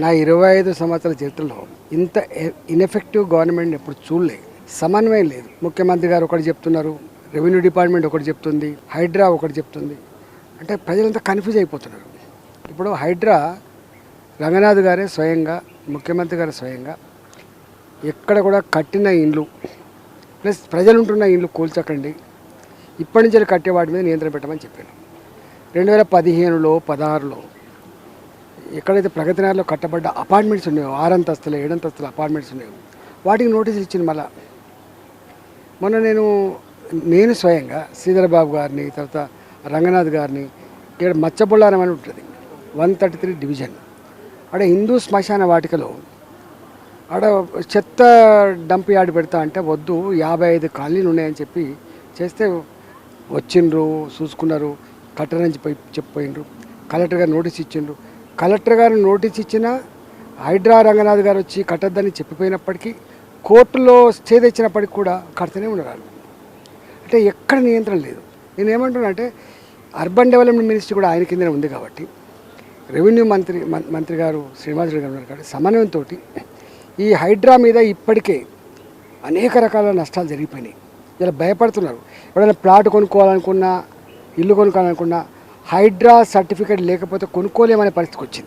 నా 25 సంవత్సరాల చరిత్రలో ఇంత ఇన్ఎఫెక్టివ్ గవర్నమెంట్ ఎప్పుడు చూడలేదు. సమన్వయం లేదు. ముఖ్యమంత్రి గారు ఒకటి చెప్తున్నారు, రెవెన్యూ డిపార్ట్మెంట్ ఒకటి చెప్తుంది, హైడ్రా ఒకటి చెప్తుంది. అంటే ప్రజలంతా కన్ఫ్యూజ్ అయిపోతున్నారు. ఇప్పుడు హైడ్రా రంగనాథ్ గారే స్వయంగా, ముఖ్యమంత్రి గారు స్వయంగా ఎక్కడ కూడా కట్టిన ఇండ్లు ప్లస్ ప్రజలు ఉంటున్న ఇండ్లు కూల్చకండి, ఇప్పటి నుంచి కట్టే వాటి మీద నియంత్రణ పెట్టమని చెప్పాను. 2015లో 16లో ఎక్కడైతే ప్రగతి నగర్లో కట్టబడ్డ అపార్ట్మెంట్స్ ఉన్నాయో, 6 అంతస్తులు 7 అంతస్తుల అపార్ట్మెంట్స్ ఉన్నాయో వాటికి నోటీసులు ఇచ్చింది. మొన్న నేను స్వయంగా శ్రీధర్ బాబు గారిని, తర్వాత రంగనాథ్ గారిని, ఇక్కడ మచ్చబొల్లారం అని ఉంటుంది 133 డివిజన్, ఆడ హిందూ శ్మశాన వాటికలో ఆడ చెత్త డంప్ యార్డ్ పెడతా అంటే వద్దు, 55 కాలనీలు ఉన్నాయని చెప్పి చేస్తే వచ్చిండ్రు, చూసుకున్నారు, కలెక్టర్ నుంచి చెప్పిపోయిండ్రు, కలెక్టర్ గారు నోటీస్ ఇచ్చిండ్రు. కలెక్టర్ గారు నోటీస్ ఇచ్చిన హైడ్రా రంగనాథ్ గారు వచ్చి కట్టద్దని చెప్పిపోయినప్పటికీ కోర్టులో స్టే తెచ్చినప్పటికి కూడా కడుతూనే ఉన్నారు. అంటే ఎక్కడ నియంత్రణ లేదు. నేను ఏమంటున్నా అంటే అర్బన్ డెవలప్మెంట్ మినిస్ట్రీ కూడా ఆయన కిందనే ఉంది కాబట్టి రెవెన్యూ మంత్రి గారు శ్రీనివాసరెడ్డి గారు ఉన్నారు కాబట్టి సమన్వయంతో ఈ హైడ్రా మీద ఇప్పటికే అనేక రకాల నష్టాలు జరిగిపోయినాయి. ఇలా భయపడుతున్నారు. ఎవరైనా ప్లాట్ కొనుక్కోవాలనుకున్నా, ఇల్లు కొనుక్కోవాలనుకున్నా హైడ్రా సర్టిఫికేట్ లేకపోతే కొనుక్కోలేమనే పరిస్థితికి వచ్చింది.